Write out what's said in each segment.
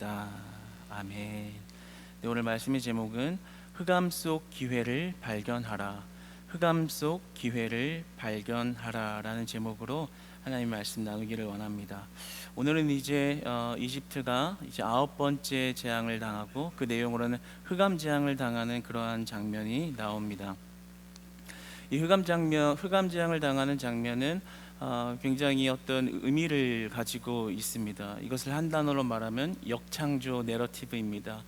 아멘. 네, 오늘 말씀의 제목은 흑암 속 기회를 발견하라. 흑암 속 기회를 발견하라라는 제목으로 하나님 말씀 나누기를 원합니다. 오늘은 이제 이집트가 이제 9번째 재앙을 당하고 그 내용으로는 흑암 재앙을 당하는 그러한 장면이 나옵니다. 이 흑암 재앙을 당하는 장면은 굉장히 어떤 의미를 가지고 있습니다. 이것을 한 단어로 말하면 역창조 내러티브입니다.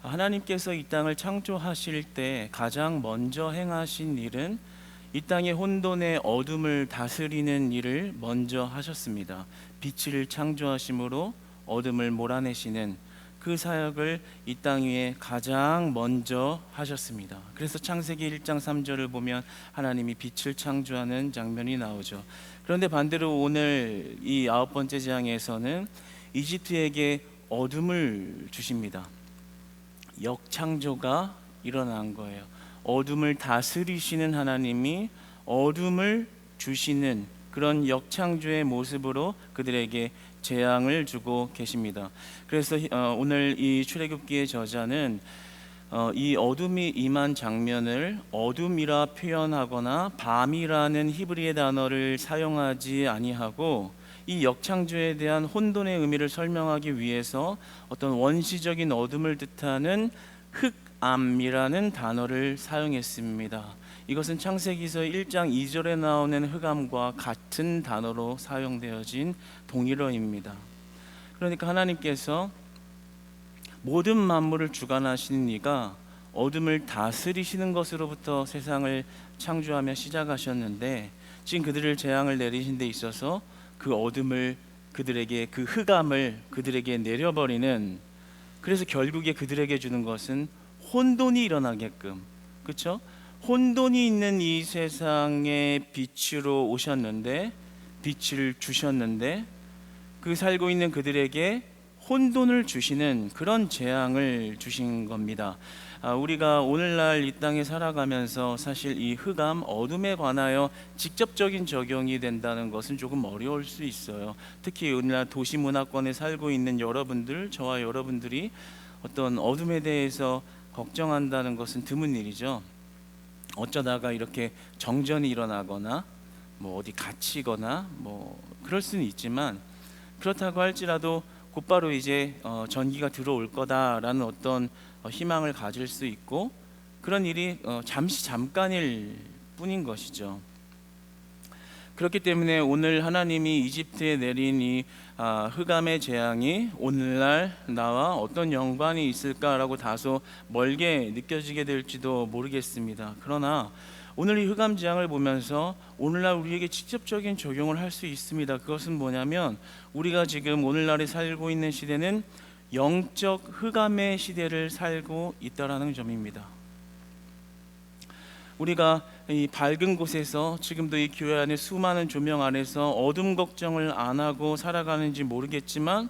하나님께서 이 땅을 창조하실 때 가장 먼저 행하신 일은 이 땅의 혼돈의 어둠을 다스리는 일을 먼저 하셨습니다. 빛을 창조하심으로 어둠을 몰아내시는 그 사역을 이 땅 위에 가장 먼저 하셨습니다. 그래서 창세기 1장 3절을 보면 하나님이 빛을 창조하는 장면이 나오죠. 그런데 반대로 오늘 이 9번째 재앙에서는 이집트에게 어둠을 주십니다. 역창조가 일어난 거예요. 어둠을 다스리시는 하나님이 어둠을 주시는 그런 역창조의 모습으로 그들에게 재앙을 주고 계십니다. 그래서 오늘 이 출애굽기의 저자는 이 어둠이 임한 장면을 어둠이라 표현하거나 밤이라는 히브리의 단어를 사용하지 아니하고 이 역창조에 대한 혼돈의 의미를 설명하기 위해서 어떤 원시적인 어둠을 뜻하는 흑암이라는 단어를 사용했습니다. 이것은 창세기서 1장 2절에 나오는 흑암과 같은 단어로 사용되어진 동일어입니다. 그러니까 하나님께서 모든 만물을 주관하시는 이가 어둠을 다스리시는 것으로부터 세상을 창조하며 시작하셨는데 지금 그들을 재앙을 내리신 데 있어서 그 어둠을 그들에게 그 흑암을 그들에게 내려버리는, 그래서 결국에 그들에게 주는 것은 혼돈이 일어나게끔, 그렇죠? 혼돈이 있는 이 세상에 빛으로 오셨는데 빛을 주셨는데 그 살고 있는 그들에게 혼돈을 주시는 그런 재앙을 주신 겁니다. 우리가 오늘날 이 땅에 살아가면서 사실 이 흑암, 어둠에 관하여 직접적인 적용이 된다는 것은 조금 어려울 수 있어요. 특히 오늘날 도시 문화권에 살고 있는 여러분들, 저와 여러분들이 어떤 어둠에 대해서 걱정한다는 것은 드문 일이죠. 어쩌다가 이렇게 정전이 일어나거나 뭐 어디 갇히거나 뭐 그럴 수는 있지만, 그렇다고 할지라도 곧바로 이제 전기가 들어올 거다라는 어떤 희망을 가질 수 있고, 그런 일이 잠깐일 뿐인 것이죠. 그렇기 때문에 오늘 하나님이 이집트에 내린 이 흑암의 재앙이 오늘날 나와 어떤 연관이 있을까라고 다소 멀게 느껴지게 될지도 모르겠습니다. 그러나 오늘 이 흑암 재앙을 보면서 오늘날 우리에게 직접적인 적용을 할 수 있습니다. 그것은 뭐냐면 우리가 지금 오늘날에 살고 있는 시대는 영적 흑암의 시대를 살고 있다라는 점입니다. 우리가 이 밝은 곳에서, 지금도 이 교회 안에 수많은 조명 안에서 어둠 걱정을 안 하고 살아가는지 모르겠지만,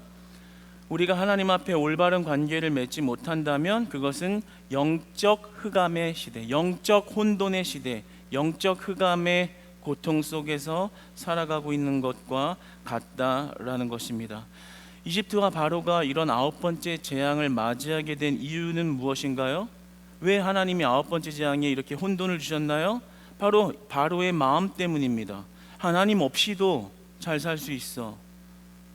우리가 하나님 앞에 올바른 관계를 맺지 못한다면 그것은 영적 흑암의 시대, 영적 혼돈의 시대, 영적 흑암의 고통 속에서 살아가고 있는 것과 같다라는 것입니다. 이집트와 바로가 이런 9번째 재앙을 맞이하게 된 이유는 무엇인가요? 왜 하나님이 9번째 재앙에 이렇게 혼돈을 주셨나요? 바로 바로의 마음 때문입니다. 하나님 없이도 잘 살 수 있어.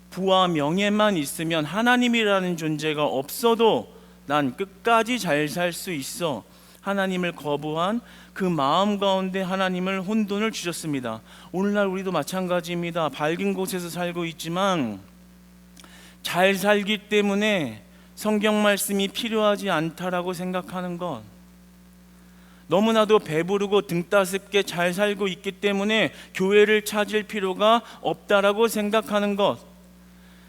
부와 명예만 있으면, 하나님이라는 존재가 없어도 난 끝까지 잘 살 수 있어. 하나님을 거부한 그 마음 가운데 하나님을 혼돈을 주셨습니다. 오늘날 우리도 마찬가지입니다. 밝은 곳에서 살고 있지만 잘 살기 때문에 성경 말씀이 필요하지 않다라고 생각하는 것, 너무나도 배부르고 등 따숩게 잘 살고 있기 때문에 교회를 찾을 필요가 없다라고 생각하는 것,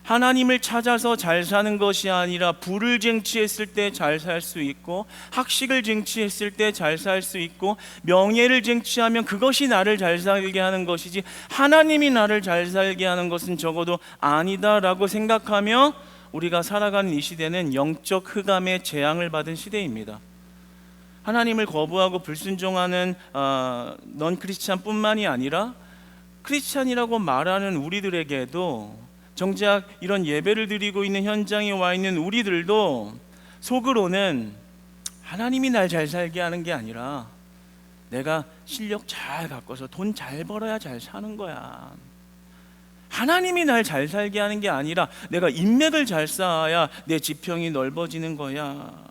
하나님을 찾아서 잘 사는 것이 아니라 부를 쟁취했을 때 잘 살 수 있고, 학식을 쟁취했을 때 잘 살 수 있고, 명예를 쟁취하면 그것이 나를 잘 살게 하는 것이지 하나님이 나를 잘 살게 하는 것은 적어도 아니다라고 생각하며 우리가 살아가는 이 시대는 영적 흑암의 재앙을 받은 시대입니다. 하나님을 거부하고 불순종하는 넌 크리스찬뿐만이 아니라 크리스찬이라고 말하는 우리들에게도 정작 이런 예배를 드리고 있는 현장에 와 있는 우리들도 속으로는 하나님이 날 잘 살게 하는 게 아니라 내가 실력 잘 갖고서 돈 잘 벌어야 잘 사는 거야. 하나님이 날 잘 살게 하는 게 아니라 내가 인맥을 잘 쌓아야 내 지평이 넓어지는 거야.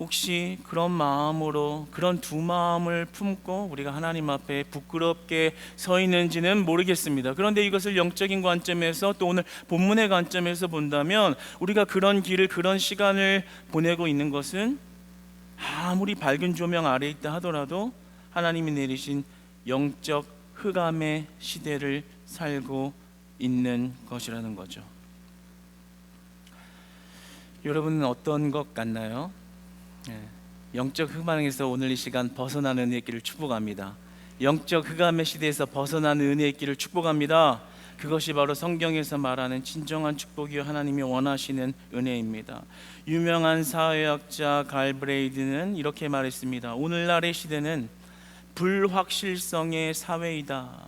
혹시 그런 마음으로, 그런 두 마음을 품고 우리가 하나님 앞에 부끄럽게 서 있는지는 모르겠습니다. 그런데 이것을 영적인 관점에서, 또 오늘 본문의 관점에서 본다면 우리가 그런 길을, 그런 시간을 보내고 있는 것은 아무리 밝은 조명 아래에 있다 하더라도 하나님이 내리신 영적 흑암의 시대를 살고 있는 것이라는 거죠. 여러분은 어떤 것 같나요? 영적 흑암에서 오늘 이 시간 벗어나는 은혜의 길을 축복합니다. 영적 흑암의 시대에서 벗어나는 은혜의 길을 축복합니다. 그것이 바로 성경에서 말하는 진정한 축복이요 하나님이 원하시는 은혜입니다. 유명한 사회학자 갈브레이드는 이렇게 말했습니다. 오늘날의 시대는 불확실성의 사회이다.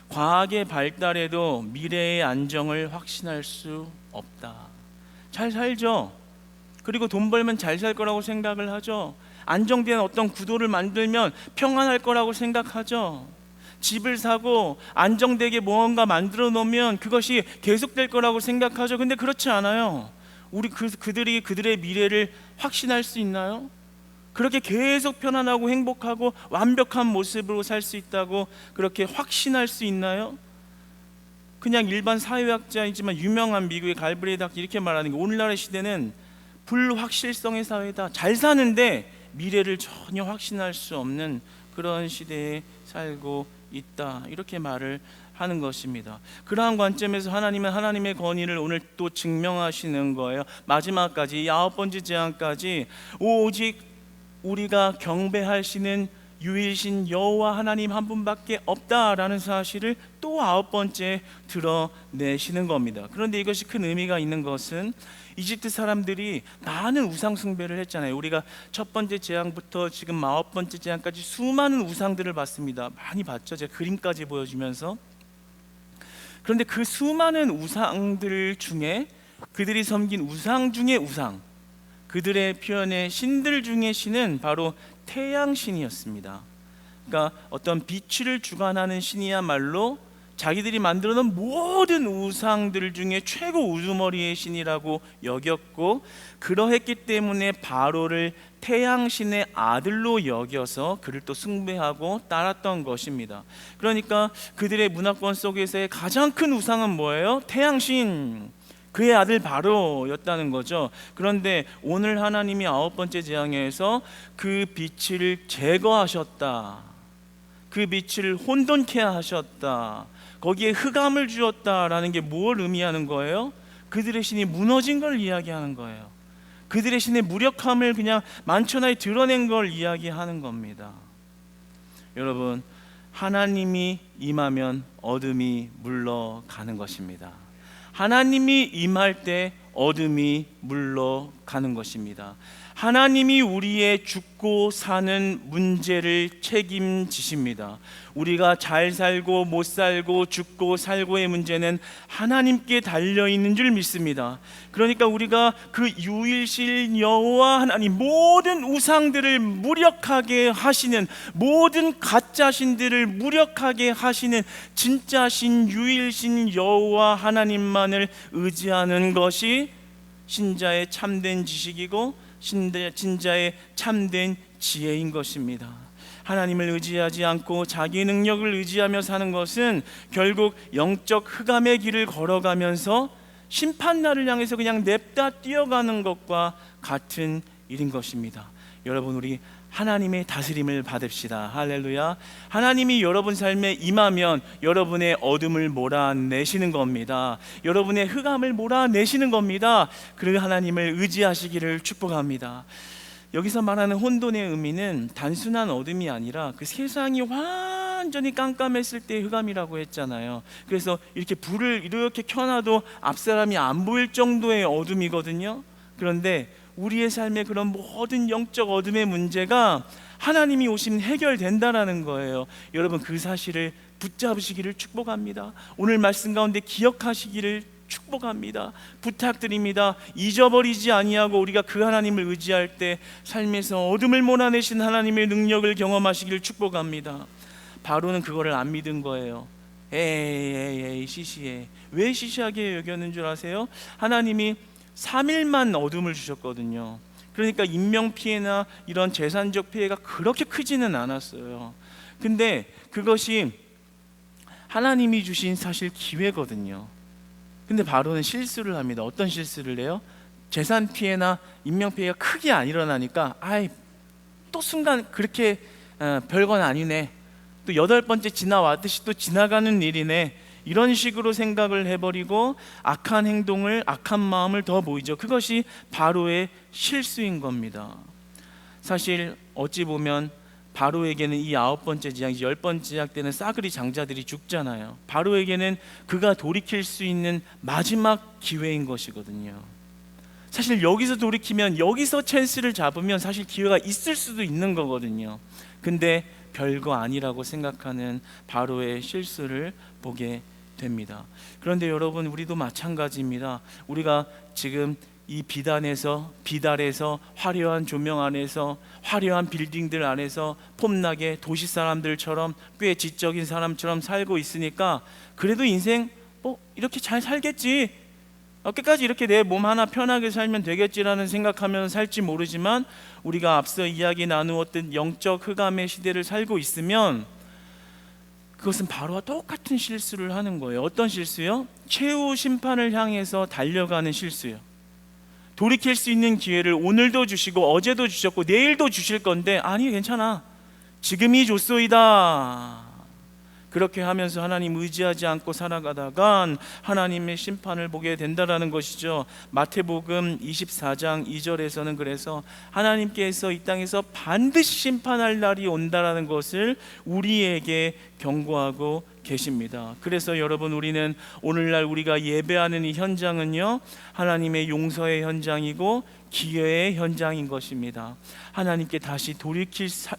과학의 발달에도 미래의 안정을 확신할 수 없다. 잘 살죠? 그리고 돈 벌면 잘 살 거라고 생각을 하죠. 안정된 어떤 구도를 만들면 평안할 거라고 생각하죠. 집을 사고 안정되게 무언가 만들어 놓으면 그것이 계속될 거라고 생각하죠. 근데 그렇지 않아요. 그들이 그들의 미래를 확신할 수 있나요? 그렇게 계속 편안하고 행복하고 완벽한 모습으로 살 수 있다고 그렇게 확신할 수 있나요? 그냥 일반 사회학자이지만 유명한 미국의 갈브레이드 학자 이렇게 말하는 게, 오늘날의 시대는 불확실성의 사회다. 잘 사는데 미래를 전혀 확신할 수 없는 그런 시대에 살고 있다. 이렇게 말을 하는 것입니다. 그러한 관점에서 하나님은 하나님의 권위를 오늘 또 증명하시는 거예요. 마지막까지, 이 9번째 재앙까지 오직 우리가 경배하시는 유일신 여호와 하나님 한 분밖에 없다라는 사실을 또 9번째 드러내시는 겁니다. 그런데 이것이 큰 의미가 있는 것은 이집트 사람들이 많은 우상 숭배를 했잖아요. 우리가 첫 번째 재앙부터 지금 9번째 재앙까지 수많은 우상들을 봤습니다. 많이 봤죠. 제가 그림까지 보여주면서. 그런데 그 수많은 우상들 중에, 그들이 섬긴 우상 중에 우상, 그들의 표현의 신들 중에 신은 바로 태양신이었습니다. 그러니까 어떤 빛을 주관하는 신이야말로 자기들이 만들어 놓은 모든 우상들 중에 최고 우두머리의 신이라고 여겼고, 그러했기 때문에 바로를 태양신의 아들로 여겨서 그를 또 숭배하고 따랐던 것입니다. 그러니까 그들의 문화권 속에서의 가장 큰 우상은 뭐예요? 태양신, 그의 아들 바로였다는 거죠. 그런데 오늘 하나님이 9번째 재앙에서 그 빛을 제거하셨다, 그 빛을 혼돈케 하셨다, 거기에 흑암을 주었다라는 게 뭘 의미하는 거예요? 그들의 신이 무너진 걸 이야기하는 거예요. 그들의 신의 무력함을 그냥 만천하에 드러낸 걸 이야기하는 겁니다. 여러분, 하나님이 임하면 어둠이 물러가는 것입니다. 하나님이 임할 때 어둠이 물러가는 것입니다. 하나님이 우리의 죽고 사는 문제를 책임지십니다. 우리가 잘 살고 못 살고 죽고 살고의 문제는 하나님께 달려있는 줄 믿습니다. 그러니까 우리가 그 유일신 여호와 하나님, 모든 우상들을 무력하게 하시는, 모든 가짜신들을 무력하게 하시는 진짜신 유일신 여호와 하나님만을 의지하는 것이 신자의 참된 지식이고 신자의 참된 지혜인 것입니다. 하나님을 의지하지 않고 자기 능력을 의지하며 사는 것은 결국 영적 흑암의 길을 걸어가면서 심판날을 향해서 그냥 냅다 뛰어가는 것과 같은 일인 것입니다. 여러분, 우리 하나님의 다스림을 받읍시다. 할렐루야. 하나님이 여러분 삶에 임하면 여러분의 어둠을 몰아내시는 겁니다. 여러분의 흑암을 몰아내시는 겁니다. 그리고 하나님을 의지하시기를 축복합니다. 여기서 말하는 혼돈의 의미는 단순한 어둠이 아니라 그 세상이 완전히 깜깜했을 때의 흑암이라고 했잖아요. 그래서 이렇게 불을 이렇게 켜놔도 앞사람이 안 보일 정도의 어둠이거든요. 그런데 우리의 삶의 그런 모든 영적 어둠의 문제가 하나님이 오시면 해결된다라는 거예요. 여러분, 그 사실을 붙잡으시기를 축복합니다. 오늘 말씀 가운데 기억하시기를 축복합니다. 부탁드립니다. 잊어버리지 아니하고 우리가 그 하나님을 의지할 때 삶에서 어둠을 몰아내신 하나님의 능력을 경험하시기를 축복합니다. 바로는 그거를 안 믿은 거예요. 에이 시시해. 왜 시시하게 여겼는 줄 아세요? 하나님이 3일만 어둠을 주셨거든요. 그러니까 인명피해나 이런 재산적 피해가 그렇게 크지는 않았어요. 근데 그것이 하나님이 주신 사실 기회거든요. 근데 바로는 실수를 합니다. 어떤 실수를 해요? 재산 피해나 인명 피해가 크게 안 일어나니까 또 순간 그렇게 별건 아니네, 또 8번째 지나왔듯이 또 지나가는 일이네, 이런 식으로 생각을 해버리고 악한 행동을, 악한 마음을 더 보이죠. 그것이 바로의 실수인 겁니다. 사실 어찌 보면 바로에게는 이 9번째 지약, 10번째 지약 때는 싸그리 장자들이 죽잖아요. 바로에게는 그가 돌이킬 수 있는 마지막 기회인 것이거든요. 사실 여기서 돌이키면, 여기서 찬스를 잡으면 사실 기회가 있을 수도 있는 거거든요. 근데 별거 아니라고 생각하는 바로의 실수를 보게 됩니다. 그런데 여러분, 우리도 마찬가지입니다. 우리가 지금 이 비달에서 화려한 조명 안에서, 화려한 빌딩들 안에서 폼나게 도시 사람들처럼, 꽤 지적인 사람처럼 살고 있으니까 그래도 인생 이렇게 잘 살겠지, 끝까지 이렇게 내 몸 하나 편하게 살면 되겠지라는 생각하면 살지 모르지만, 우리가 앞서 이야기 나누었던 영적 흑암의 시대를 살고 있으면 그것은 바로와 똑같은 실수를 하는 거예요. 어떤 실수요? 최후 심판을 향해서 달려가는 실수요. 돌이킬 수 있는 기회를 오늘도 주시고 어제도 주셨고 내일도 주실 건데, 아니 괜찮아, 지금이 좋소이다, 그렇게 하면서 하나님 의지하지 않고 살아가다간 하나님의 심판을 보게 된다라는 것이죠. 마태복음 24장 2절에서는 그래서 하나님께서 이 땅에서 반드시 심판할 날이 온다라는 것을 우리에게 경고하고 계십니다. 그래서 여러분, 우리는 오늘날 우리가 예배하는 이 현장은요, 하나님의 용서의 현장이고 기회의 현장인 것입니다. 하나님께 다시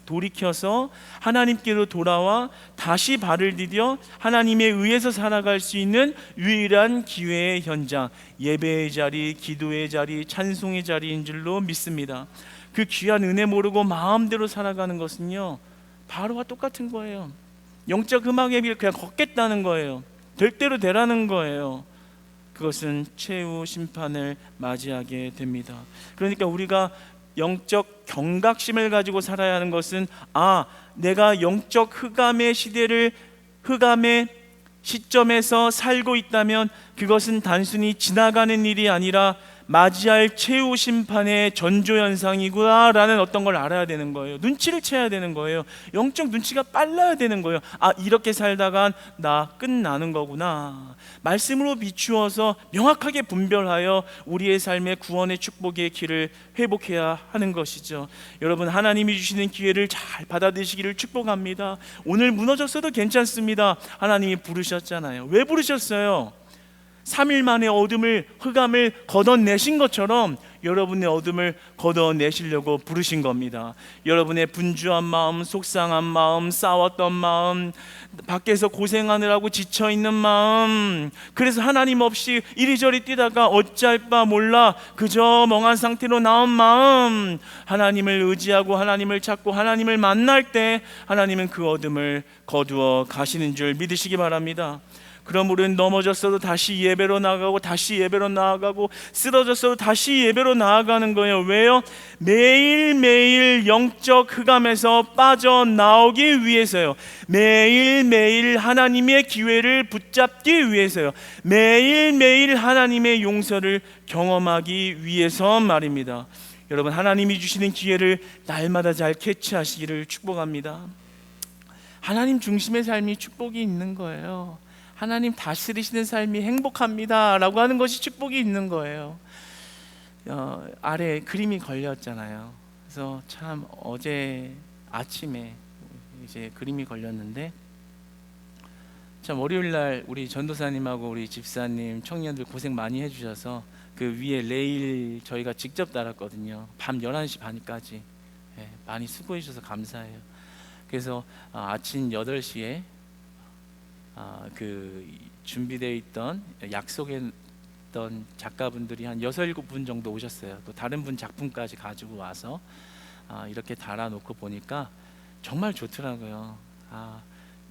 돌이켜서 하나님께로 돌아와 다시 발을 디뎌 하나님에 의해서 살아갈 수 있는 유일한 기회의 현장, 예배의 자리, 기도의 자리, 찬송의 자리인 줄로 믿습니다. 그 귀한 은혜 모르고 마음대로 살아가는 것은요, 바로와 똑같은 거예요. 영적 음악의 길을 그냥 걷겠다는 거예요. 될 대로 되라는 거예요. 그것은 최후 심판을 맞이하게 됩니다. 그러니까 우리가 영적 경각심을 가지고 살아야 하는 것은, 내가 영적 흑암의 시대를, 흑암의 시점에서 살고 있다면 그것은 단순히 지나가는 일이 아니라 맞이할 최후 심판의 전조현상이구나 라는 어떤 걸 알아야 되는 거예요. 눈치를 채야 되는 거예요. 영적 눈치가 빨라야 되는 거예요. 이렇게 살다간 나 끝나는 거구나. 말씀으로 비추어서 명확하게 분별하여 우리의 삶의 구원의 축복의 길을 회복해야 하는 것이죠. 여러분, 하나님이 주시는 기회를 잘 받아들이시기를 축복합니다. 오늘 무너졌어도 괜찮습니다. 하나님이 부르셨잖아요. 왜 부르셨어요? 3일 만에 흑암을 걷어내신 것처럼 여러분의 어둠을 걷어내시려고 부르신 겁니다. 여러분의 분주한 마음, 속상한 마음, 싸웠던 마음, 밖에서 고생하느라고 지쳐있는 마음, 그래서 하나님 없이 이리저리 뛰다가 어찌할 바 몰라 그저 멍한 상태로 나온 마음, 하나님을 의지하고 하나님을 찾고 하나님을 만날 때 하나님은 그 어둠을 거두어 가시는 줄 믿으시기 바랍니다. 그럼 우리는 넘어졌어도 다시 예배로 나아가고, 다시 예배로 나아가고, 쓰러졌어도 다시 예배로 나아가는 거예요. 왜요? 매일매일 영적 흑암에서 빠져나오기 위해서요. 매일매일 하나님의 기회를 붙잡기 위해서요. 매일매일 하나님의 용서를 경험하기 위해서 말입니다. 여러분, 하나님이 주시는 기회를 날마다 잘 캐치하시기를 축복합니다. 하나님 중심의 삶이 축복이 있는 거예요. 하나님 다스리시는 삶이 행복합니다 라고 하는 것이 축복이 있는 거예요. 아래 그림이 걸렸잖아요. 그래서 참 어제 아침에 이제 그림이 걸렸는데, 참 월요일날 우리 전도사님하고 우리 집사님, 청년들 고생 많이 해주셔서 그 위에 레일 저희가 직접 달았거든요. 밤 11시 반까지. 많이 수고해 주셔서 감사해요. 그래서 아침 8시에 그 준비되어 있던 약속했던 작가분들이 한 6, 7분 정도 오셨어요. 또 다른 분 작품까지 가지고 와서 이렇게 달아놓고 보니까 정말 좋더라고요.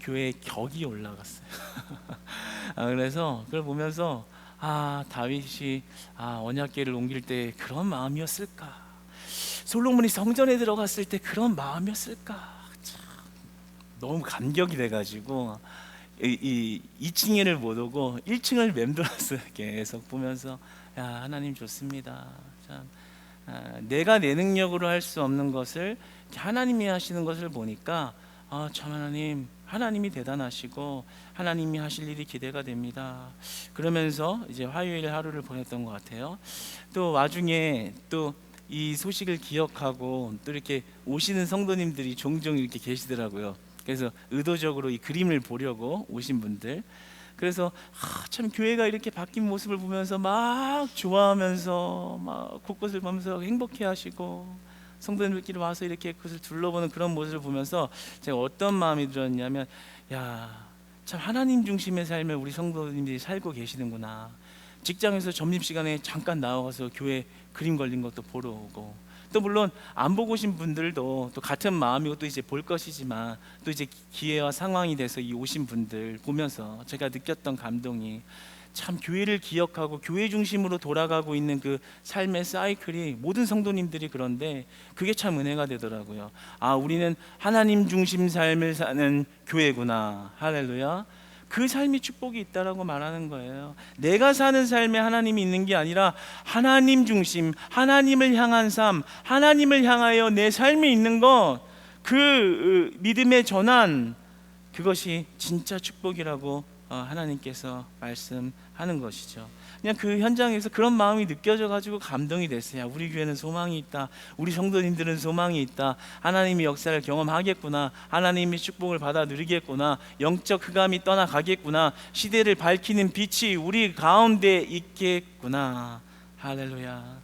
교회의 격이 올라갔어요. 그래서 그걸 보면서 다윗이 언약궤를 옮길 때 그런 마음이었을까? 솔로몬이 성전에 들어갔을 때 그런 마음이었을까? 참, 너무 감격이 돼가지고 2층에를 못 오고 1층을 맴돌았어요. 계속 보면서 하나님 좋습니다. 참, 내가 내 능력으로 할 수 없는 것을 하나님이 하시는 것을 보니까 참 하나님이 대단하시고 하나님이 하실 일이 기대가 됩니다. 그러면서 이제 화요일 하루를 보냈던 것 같아요. 또 와중에 또 이 소식을 기억하고 또 이렇게 오시는 성도님들이 종종 이렇게 계시더라고요. 그래서 의도적으로 이 그림을 보려고 오신 분들, 그래서 참 교회가 이렇게 바뀐 모습을 보면서 막 좋아하면서 막 곳곳을 보면서 행복해하시고 성도님들끼리 와서 이렇게 그것을 둘러보는 그런 모습을 보면서 제가 어떤 마음이 들었냐면, 참 하나님 중심의 삶을 우리 성도님들이 살고 계시는구나. 직장에서 점심시간에 잠깐 나와서 교회 그림 걸린 것도 보러 오고, 또 물론 안 보고 오신 분들도 또 같은 마음이고 또 이제 볼 것이지만, 또 이제 기회와 상황이 돼서 이 오신 분들 보면서 제가 느꼈던 감동이, 참 교회를 기억하고 교회 중심으로 돌아가고 있는 그 삶의 사이클이 모든 성도님들이 그런데 그게 참 은혜가 되더라고요. 우리는 하나님 중심 삶을 사는 교회구나. 할렐루야. 그 삶이 축복이 있다라고 말하는 거예요. 내가 사는 삶에 하나님이 있는 게 아니라 하나님 중심, 하나님을 향한 삶, 하나님을 향하여 내 삶이 있는 것, 그 믿음의 전환, 그것이 진짜 축복이라고 하나님께서 말씀하는 것이죠. 그냥 그 현장에서 그런 마음이 느껴져 가지고 감동이 됐어요. 우리 교회는 소망이 있다. 우리 성도님들은 소망이 있다. 하나님의 역사를 경험하겠구나. 하나님의 축복을 받아 누리겠구나. 영적 흑암이 떠나가겠구나. 시대를 밝히는 빛이 우리 가운데 있겠구나. 할렐루야.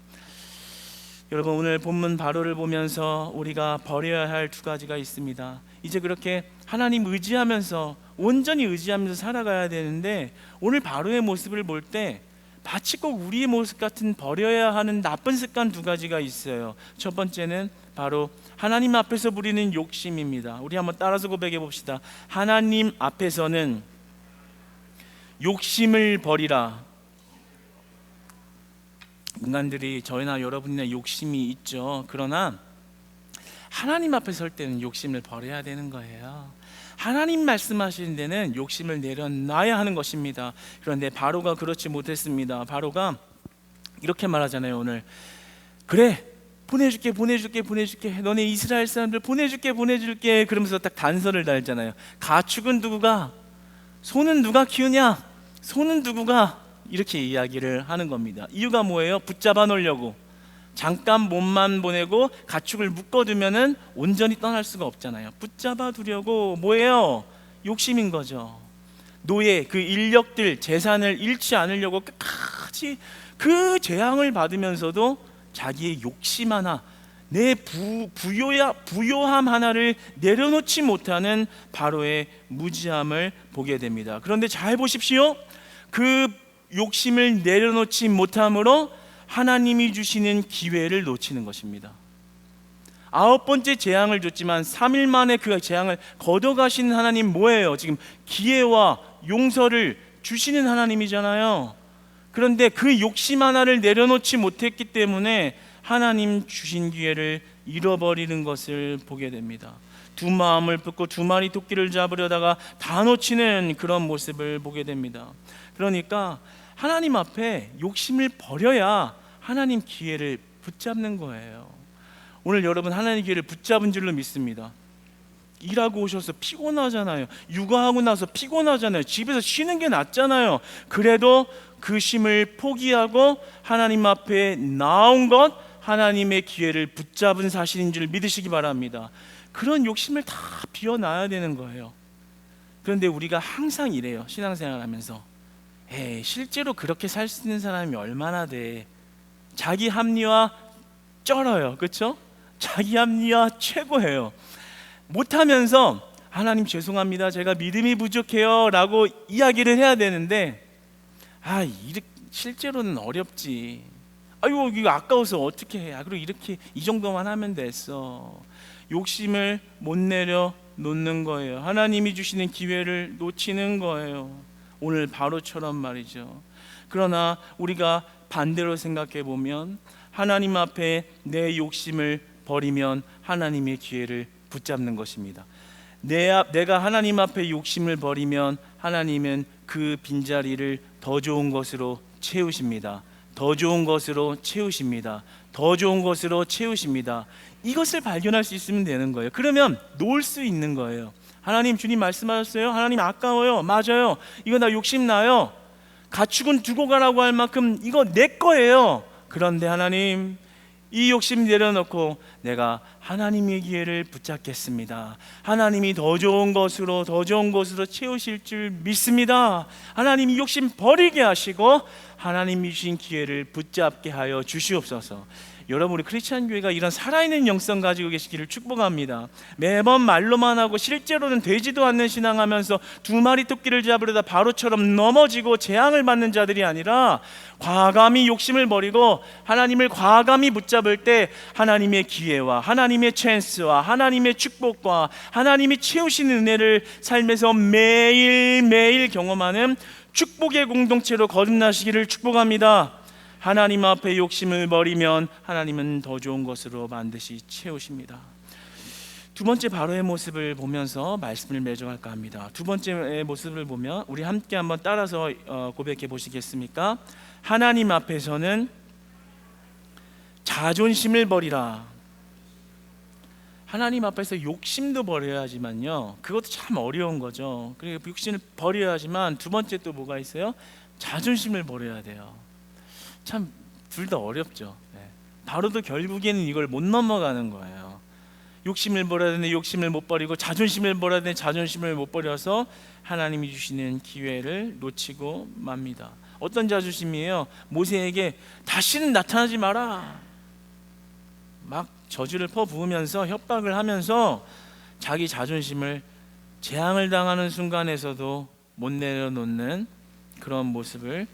여러분, 오늘 본문 바로를 보면서 우리가 버려야 할 두 가지가 있습니다. 이제 그렇게 하나님 의지하면서, 온전히 의지하면서 살아가야 되는데, 오늘 바로의 모습을 볼 때 마치 꼭 우리의 모습 같은 버려야 하는 나쁜 습관 두 가지가 있어요. 첫 번째는 바로 하나님 앞에서 부리는 욕심입니다. 우리 한번 따라서 고백해 봅시다. 하나님 앞에서는 욕심을 버리라. 인간들이, 저희나 여러분이나 욕심이 있죠. 그러나 하나님 앞에 설 때는 욕심을 버려야 되는 거예요. 하나님 말씀하시는 데는 욕심을 내려놔야 하는 것입니다. 그런데 바로가 그렇지 못했습니다. 바로가 이렇게 말하잖아요. 오늘 그래, 보내줄게. 너네 이스라엘 사람들 보내줄게. 그러면서 딱 단서를 달잖아요. 가축은 누구가, 소는 누가 키우냐, 소는 누구가, 이렇게 이야기를 하는 겁니다. 이유가 뭐예요? 붙잡아 놓으려고. 잠깐 몸만 보내고 가축을 묶어두면은 온전히 떠날 수가 없잖아요. 붙잡아 두려고, 뭐예요? 욕심인 거죠. 노예, 그 인력들, 재산을 잃지 않으려고 끝까지 그 재앙을 받으면서도 자기의 욕심 하나, 내 부요함 하나를 내려놓지 못하는 바로의 무지함을 보게 됩니다. 그런데 잘 보십시오. 그 욕심을 내려놓지 못함으로 하나님이 주시는 기회를 놓치는 것입니다. 9번째 재앙을 줬지만 3일 만에 그 재앙을 걷어가시는 하나님 뭐예요? 지금 기회와 용서를 주시는 하나님이잖아요. 그런데 그 욕심 하나를 내려놓지 못했기 때문에 하나님 주신 기회를 잃어버리는 것을 보게 됩니다. 두 마음을 품고 두 마리 토끼를 잡으려다가 다 놓치는 그런 모습을 보게 됩니다. 그러니까 하나님 앞에 욕심을 버려야 하나님 기회를 붙잡는 거예요. 오늘 여러분 하나님 기회를 붙잡은 줄로 믿습니다. 일하고 오셔서 피곤하잖아요. 육아하고 나서 피곤하잖아요. 집에서 쉬는 게 낫잖아요. 그래도 그 쉼을 포기하고 하나님 앞에 나온 것, 하나님의 기회를 붙잡은 사실인 줄 믿으시기 바랍니다. 그런 욕심을 다 비워놔야 되는 거예요. 그런데 우리가 항상 이래요. 신앙생활 하면서 실제로 그렇게 살 수 있는 사람이 얼마나 돼. 자기 합리화 쩔어요. 그렇죠? 자기 합리화 최고예요. 못하면서 하나님 죄송합니다, 제가 믿음이 부족해요 라고 이야기를 해야 되는데, 실제로는 어렵지. 아이고 이거 아까워서 어떻게 해. 그리고 이렇게 이 정도만 하면 됐어. 욕심을 못 내려 놓는 거예요. 하나님이 주시는 기회를 놓치는 거예요. 오늘 바로처럼 말이죠. 그러나 우리가 반대로 생각해 보면, 하나님 앞에 내 욕심을 버리면 하나님의 기회를 붙잡는 것입니다. 내가 하나님 앞에 욕심을 버리면 하나님은 그 빈자리를 더 좋은 것으로 채우십니다. 더 좋은 것으로 채우십니다. 더 좋은 것으로 채우십니다. 이것을 발견할 수 있으면 되는 거예요. 그러면 놓을 수 있는 거예요. 하나님, 주님 말씀하셨어요. 하나님 아까워요. 맞아요. 이거 나 욕심나요. 가축은 두고 가라고 할 만큼 이거 내 거예요. 그런데 하나님, 이 욕심 내려놓고 내가 하나님의 기회를 붙잡겠습니다. 하나님이 더 좋은 것으로 채우실 줄 믿습니다. 하나님이 욕심 버리게 하시고 하나님이 주신 기회를 붙잡게 하여 주시옵소서. 여러분, 우리 크리스찬 교회가 이런 살아있는 영성 가지고 계시기를 축복합니다. 매번 말로만 하고 실제로는 되지도 않는 신앙하면서 두 마리 토끼를 잡으려다 바로처럼 넘어지고 재앙을 받는 자들이 아니라, 과감히 욕심을 버리고 하나님을 과감히 붙잡을 때 하나님의 기회와 하나님의 찬스와 하나님의 축복과 하나님이 채우시는 은혜를 삶에서 매일매일 경험하는 축복의 공동체로 거듭나시기를 축복합니다. 하나님 앞에 욕심을 버리면 하나님은 더 좋은 것으로 반드시 채우십니다. 두 번째 바로의 모습을 보면서 말씀을 맺어갈까 합니다. 두 번째 모습을 보면 우리 함께 한번 따라서 고백해 보시겠습니까? 하나님 앞에서는 자존심을 버리라. 하나님 앞에서 욕심도 버려야지만요, 그것도 참 어려운 거죠. 그리고 욕심을 버려야지만 두 번째 또 뭐가 있어요? 자존심을 버려야 돼요. 참 둘 다 어렵죠. 바로도 결국에는 이걸 못 넘어가는 거예요. 욕심을 버려야 되는데 욕심을 못 버리고, 자존심을 버려야 되는데 자존심을 못 버려서 하나님이 주시는 기회를 놓치고 맙니다. 어떤 자존심이에요? 모세에게 다시는 나타나지 마라, 막 저주를 퍼부으면서 협박을 하면서 자기 자존심을 재앙을 당하는 순간에서도 못 내려놓는 그런 모습을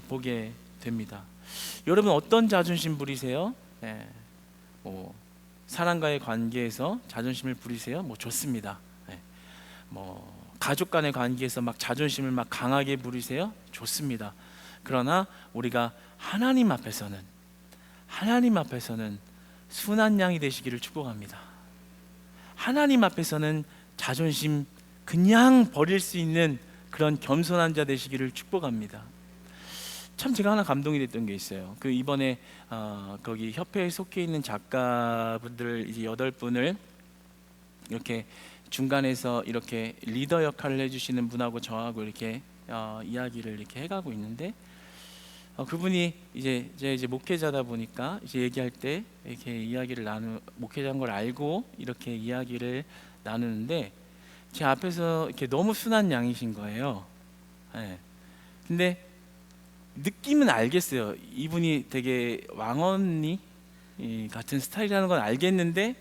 보게 됩니다. 여러분, 어떤 자존심 부리세요? 사람과의 관계에서 자존심을 부리세요? 좋습니다. 가족 간의 관계에서 막 자존심을 막 강하게 부리세요? 좋습니다. 그러나 우리가 하나님 앞에서는 순한 양이 되시기를 축복합니다. 하나님 앞에서는 자존심 그냥 버릴 수 있는 그런 겸손한 자 되시기를 축복합니다. 참 제가 하나 감동이 됐던 게 있어요. 이번에 거기 협회에 속해 있는 작가분들 이제 8분을 이렇게 중간에서 이렇게 리더 역할을 해주시는 분하고 저하고 이렇게 이야기를 이렇게 해가고 있는데, 그분이 제가 이제 목회자다 보니까 이제 얘기할 때 이렇게 이야기를 목회자인 걸 알고 이렇게 이야기를 나누는데, 제 앞에서 이렇게 너무 순한 양이신 거예요. 근데 느낌은 알겠어요. 이분이 되게 왕언니 같은 스타일이라는 건 알겠는데,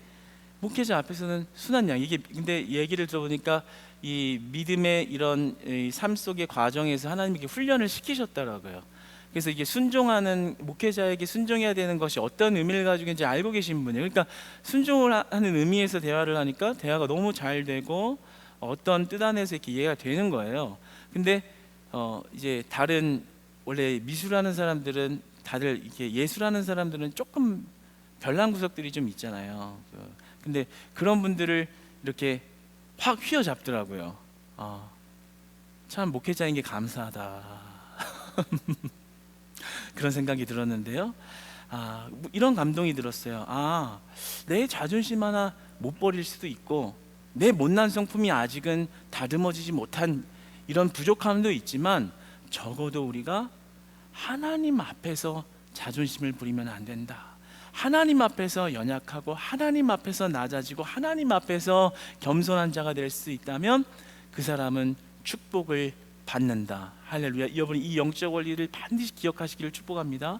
목회자 앞에서는 순한 양. 근데 얘기를 들어보니까 이 믿음의 이런 삶 속의 과정에서 하나님께 훈련을 시키셨더라고요. 그래서 이게 순종하는, 목회자에게 순종해야 되는 것이 어떤 의미를 가지고 있는지 알고 계신 분이에요. 그러니까 순종을 하는 의미에서 대화를 하니까 대화가 너무 잘 되고 어떤 뜻 안에서 이렇게 이해가 되는 거예요. 근데 이제 다른 원래 미술하는 사람들은 다들 이렇게 예술하는 사람들은 조금 별난 구석들이 좀 있잖아요. 근데 그런 분들을 이렇게 확 휘어잡더라고요. 참 목회자인 게 감사하다. 그런 생각이 들었는데요. 이런 감동이 들었어요. 내 자존심 하나 못 버릴 수도 있고, 내 못난 성품이 아직은 다듬어지지 못한 이런 부족함도 있지만, 적어도 우리가 하나님 앞에서 자존심을 부리면 안 된다. 하나님 앞에서 연약하고 하나님 앞에서 낮아지고 하나님 앞에서 겸손한 자가 될 수 있다면 그 사람은 축복을 받는다. 할렐루야. 여러분, 이 영적 원리를 반드시 기억하시기를 축복합니다.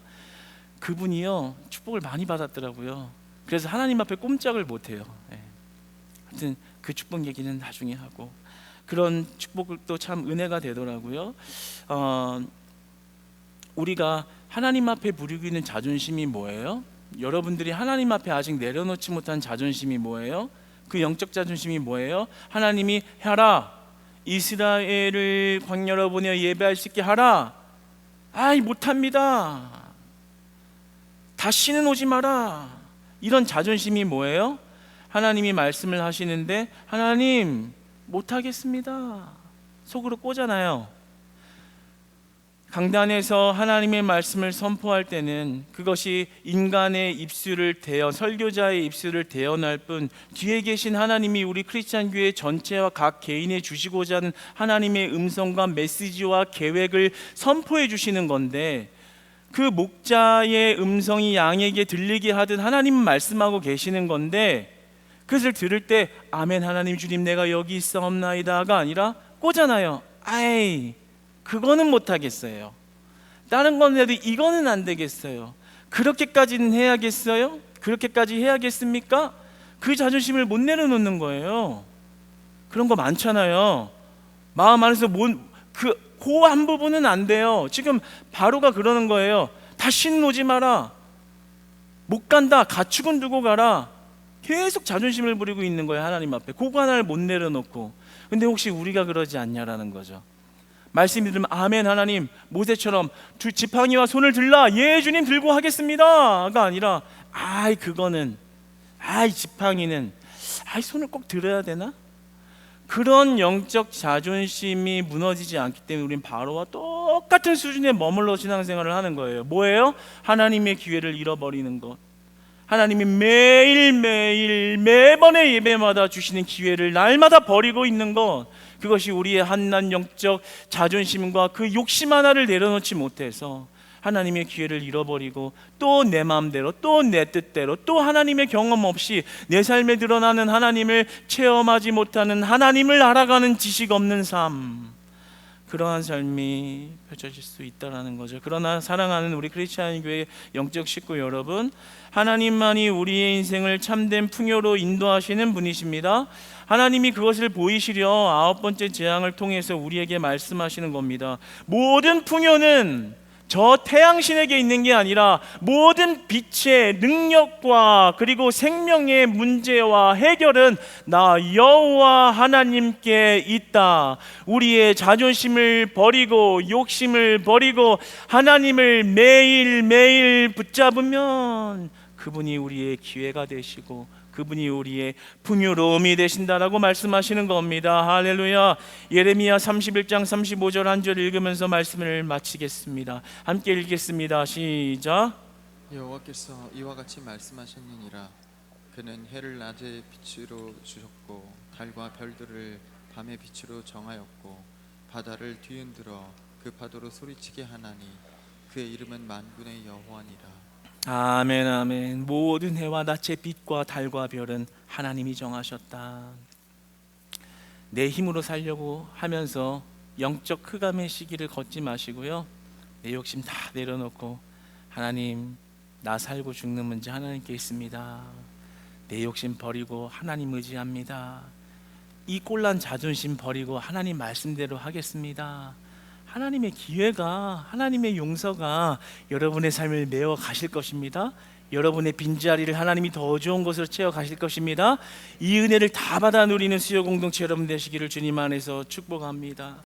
그분이요 축복을 많이 받았더라고요. 그래서 하나님 앞에 꼼짝을 못해요. 하여튼 그 축복 얘기는 나중에 하고, 그런 축복도 참 은혜가 되더라고요. 우리가 하나님 앞에 부리고 있는 자존심이 뭐예요? 여러분들이 하나님 앞에 아직 내려놓지 못한 자존심이 뭐예요? 그 영적 자존심이 뭐예요? 하나님이 하라, 이스라엘을 광야로 보내어 예배할 수 있게 하라. 아이 못합니다. 다시는 오지 마라. 이런 자존심이 뭐예요? 하나님이 말씀을 하시는데 하나님 못하겠습니다. 속으로 꼬잖아요. 강단에서 하나님의 말씀을 선포할 때는 그것이 인간의 입술을 대어, 설교자의 입술을 대언할 뿐, 뒤에 계신 하나님이 우리 크리스찬 교회 전체와 각 개인에 주시고자 하는 하나님의 음성과 메시지와 계획을 선포해 주시는 건데, 그 목자의 음성이 양에게 들리게 하듯 하나님은 말씀하고 계시는 건데, 그것을 들을 때 아멘 하나님 주님 내가 여기 있사옵나이다가 아니라 꼬잖아요. 아이 그거는 못하겠어요. 다른 건 해도 이거는 안 되겠어요. 그렇게까지는 해야겠어요? 그렇게까지 해야겠습니까? 그 자존심을 못 내려놓는 거예요. 그런 거 많잖아요. 마음 안에서 그 한 부분은 안 돼요. 지금 바로가 그러는 거예요. 다시는 오지 마라. 못 간다. 가축은 두고 가라. 계속 자존심을 부리고 있는 거예요. 하나님 앞에 그거 하나를 못 내려놓고. 근데 혹시 우리가 그러지 않냐라는 거죠. 말씀이 들으면 아멘 하나님, 모세처럼 지팡이와 손을 들라. 예 주님 들고 하겠습니다가 아니라 아이 그거는, 아이 지팡이는, 아이 손을 꼭 들어야 되나? 그런 영적 자존심이 무너지지 않기 때문에 우리는 바로와 똑같은 수준에 머물러 신앙생활을 하는 거예요. 뭐예요? 하나님의 기회를 잃어버리는 것. 하나님이 매일매일 매번의 예배마다 주시는 기회를 날마다 버리고 있는 것, 그것이 우리의 한낱 영적 자존심과 그 욕심 하나를 내려놓지 못해서 하나님의 기회를 잃어버리고 또 내 마음대로, 또 내 뜻대로, 또 하나님의 경험 없이 내 삶에 드러나는 하나님을 체험하지 못하는, 하나님을 알아가는 지식 없는 삶, 그러한 삶이 펼쳐질 수 있다는 거죠. 그러나 사랑하는 우리 크리스찬 교회 영적 식구 여러분, 하나님만이 우리의 인생을 참된 풍요로 인도하시는 분이십니다. 하나님이 그것을 보이시려 9번째 재앙을 통해서 우리에게 말씀하시는 겁니다. 모든 풍요는 저 태양신에게 있는 게 아니라 모든 빛의 능력과 그리고 생명의 문제와 해결은 나 여호와 하나님께 있다. 우리의 자존심을 버리고 욕심을 버리고 하나님을 매일매일 붙잡으면 그분이 우리의 기회가 되시고 그분이 우리의 풍요로움이 되신다라고 말씀하시는 겁니다. 할렐루야. 예레미야 31장 35절 한 절 읽으면서 말씀을 마치겠습니다. 함께 읽겠습니다. 시작. 여호와께서 이와 같이 말씀하셨느니라. 그는 해를 낮의 빛으로 주셨고 달과 별들을 밤의 빛으로 정하였고 바다를 뒤흔들어 그 파도로 소리치게 하나니 그의 이름은 만군의 여호와니라. 아멘 아멘. 모든 해와 낮의 빛과 달과 별은 하나님이 정하셨다. 내 힘으로 살려고 하면서 영적 흑암의 시기를 걷지 마시고요, 내 욕심 다 내려놓고 하나님 나 살고 죽는 문제 하나님께 있습니다. 내 욕심 버리고 하나님 의지합니다. 이 꼴난 자존심 버리고 하나님 말씀대로 하겠습니다. 하나님의 기회가, 하나님의 용서가 여러분의 삶을 메워 가실 것입니다. 여러분의 빈자리를 하나님이 더 좋은 것으로 채워 가실 것입니다. 이 은혜를 다 받아 누리는 수요 공동체 여러분 되시기를 주님 안에서 축복합니다.